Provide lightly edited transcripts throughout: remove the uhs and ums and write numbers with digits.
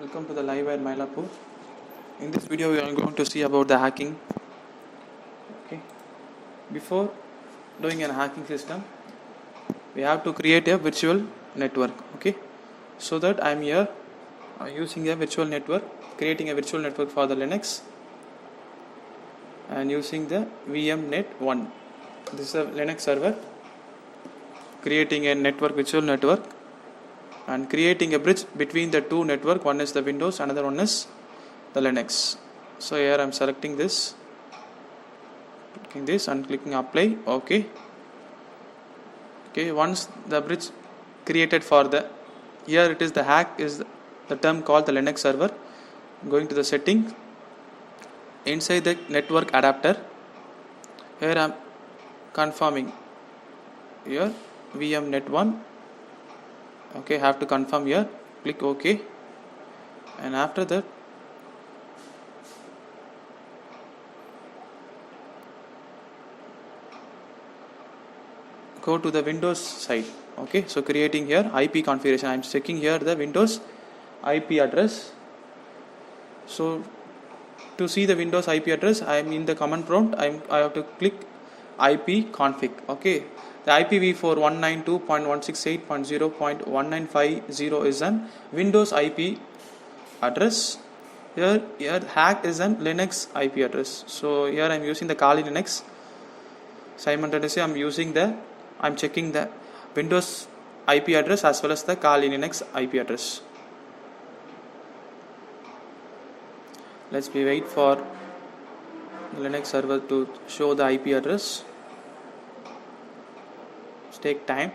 Welcome to the live at Mylapore. In this video we are going to see about the hacking. Okay. Before doing a hacking system, we have to create a virtual network. Okay. So that I am here using a virtual network, creating a virtual network for the Linux and using the VMnet1. This is a Linux server, creating a network, virtual network, and creating a bridge between the two network. One is the Windows, another one is the Linux. So here I am selecting this, clicking this and clicking apply. Okay. Once the bridge created for the, here it is, the hack is the term called the Linux server. Going to the settings, inside the network adapter, here I am confirming here VMnet1. Okay, have to confirm here, click OK, and after that go to the Windows side. Okay, so creating here IP configuration, I am checking here the Windows IP address. So to see the Windows IP address, I am in the command prompt, I have to click IP config. Okay, the IPv4 192.168.0.1950 is an Windows IP address. Here hack is an Linux IP address. So here I am using the Kali Linux. Simultaneously I am checking the Windows IP address as well as the Kali Linux IP address. Let's wait for the Linux server to show the IP address. Take time.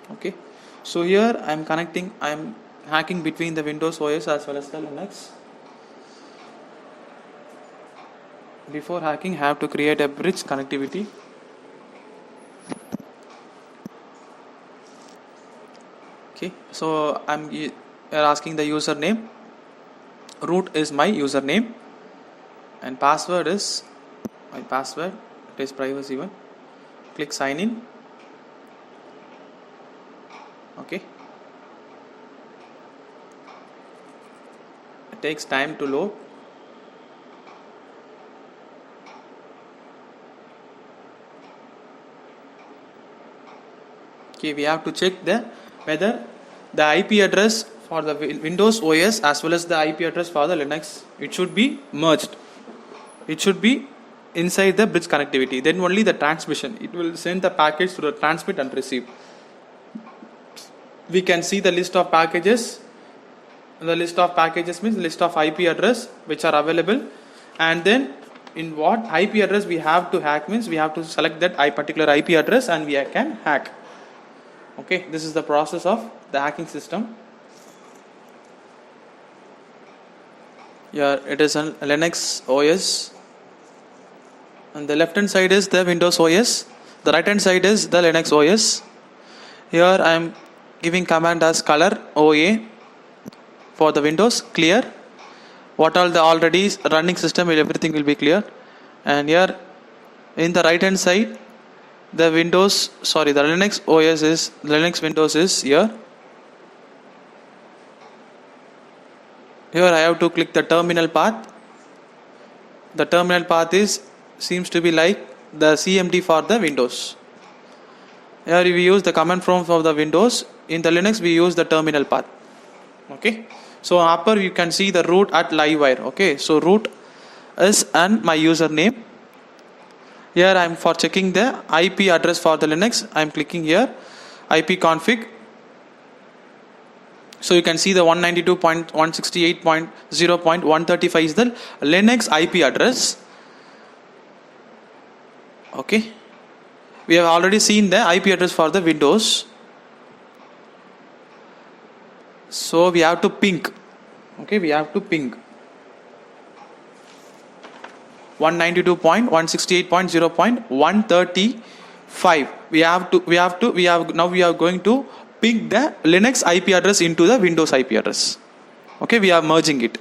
Okay, so here I am hacking between the Windows OS as well as the Linux. Before hacking, I have to create a bridge connectivity. Okay, so I'm asking the username. Root is my username, and password is my password. It is privacy one. Click sign in. Okay, it takes time to load. Okay, we have to check whether the IP address for the Windows OS as well as the IP address for the Linux, it should be merged. It should be inside the bridge connectivity. Then only the transmission, it will send the package to the transmit and receive. We can see the list of packages. The list of packages means list of IP address which are available, and then in what IP address we have to hack means we have to select that particular IP address and we can hack. Okay, this is the process of the hacking system. Here it is a Linux OS, and the left hand side is the Windows OS, the right hand side is the Linux OS. Here I am giving command as color OA for the Windows, clear. What all the already running system, everything will be clear. And here in the right hand side, the Linux OS is, Linux Windows is here. Here I have to click the terminal path. The terminal path seems to be like the CMD for the Windows. Here we use the command prompt for the Windows. In the Linux we use the terminal path. Okay, so upper you can see the root at Livewire. Okay, so root is and my username. Here I am for checking the IP address for the Linux. I am clicking here IP config. So you can see the 192.168.0.135 is the Linux IP address. Okay, we have already seen the IP address for the Windows. So we have to ping. Okay, we have to ping 192.168.0.135. We are going to ping the Linux IP address into the Windows IP address. Okay, we are merging it.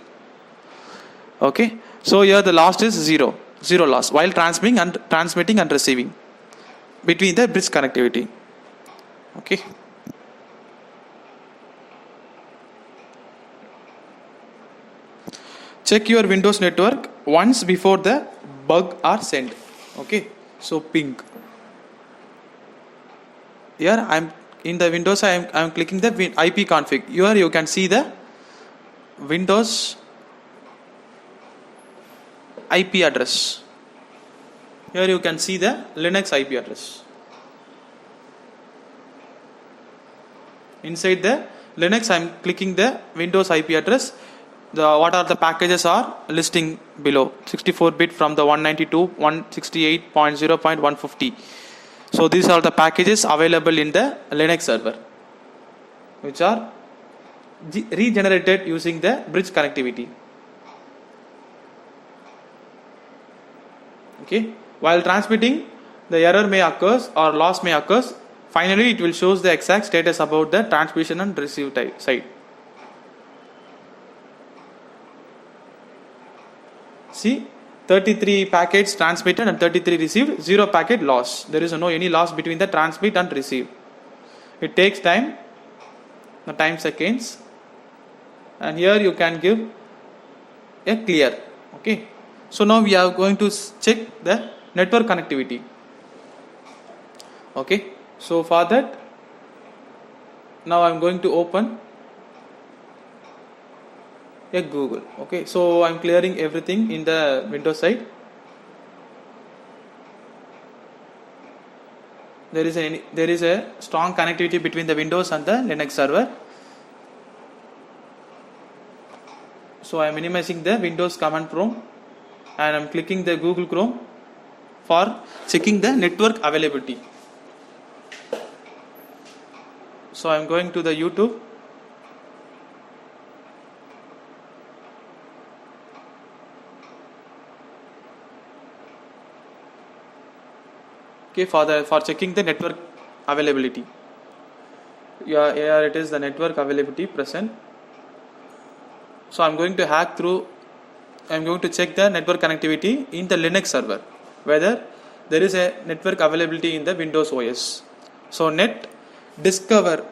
Okay, so here the loss is zero loss while transmitting and receiving between the bridge connectivity. Okay. Check your Windows network once before the bug are sent. Okay, so ping. Here I'm in the Windows. I'm clicking the IP config. Here you can see the Windows IP address. Here you can see the Linux IP address. Inside the Linux, I'm clicking the Windows IP address. What are the packages are listing below. 64-bit from the 192.168.0.150. So these are the packages available in the Linux server, which are regenerated using the bridge connectivity. Okay. While transmitting, the error may occur or loss may occur. Finally, it will show the exact status about the transmission and receive side. See, 33 packets transmitted and 33 received, 0 packet loss. There is no any loss between the transmit and receive. It takes time, the time seconds, and here you can give a clear. Okay. So now we are going to check the network connectivity. Okay. So for that, now I am going to open a Google. Okay, so I'm clearing everything in the Windows side. There is a strong connectivity between the Windows and the Linux server. So I'm minimizing the Windows command prompt and I'm clicking the Google Chrome for checking the network availability. So I'm going to the YouTube. Okay, for checking the network availability. Yeah, here it is, the network availability present. So I'm going to hack through. I'm going to check the network connectivity in the Linux server, whether there is a network availability in the Windows OS. So net discover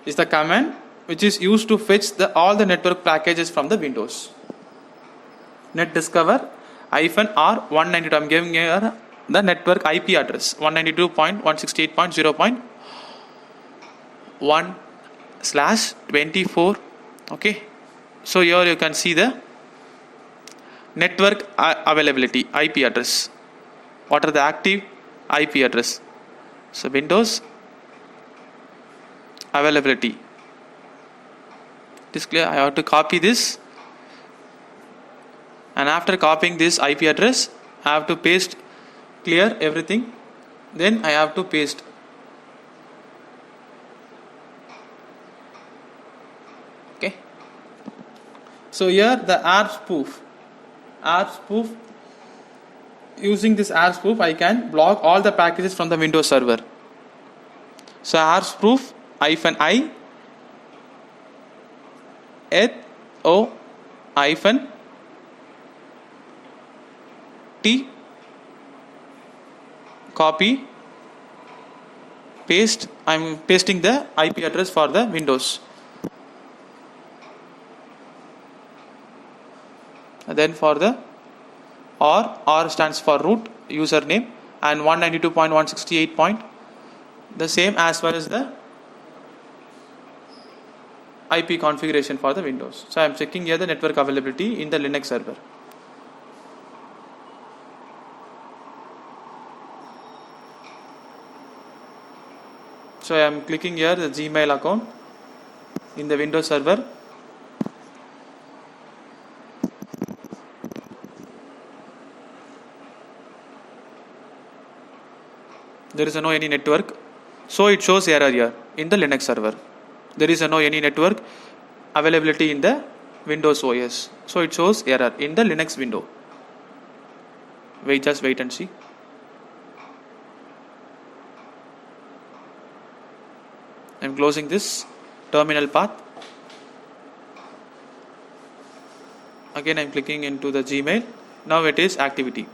is the command which is used to fetch all the network packages from the Windows. Net discover -R192. I'm giving here the network IP address 192.168.0.1/24. Okay, so here you can see the network availability IP address. What are the active IP address? So Windows availability. It is clear. I have to copy this, and after copying this IP address, I have to paste. Clear everything, then I have to paste. Okay, so here the R spoof, using this R spoof I can block all the packages from the Windows server. So R spoof -I -O -T copy paste. I'm pasting the IP address for the Windows. And then for the R stands for root username, and 192.168. The same as well as the IP configuration for the Windows. So I am checking here the network availability in the Linux server. So I am clicking here the Gmail account in the Windows server. There is no any network, so it shows error here in the Linux server. There is no any network availability in the Windows OS, so it shows error in the Linux window. Just wait and see. I am closing this terminal path. Again I am clicking into the Gmail. Now it is activity.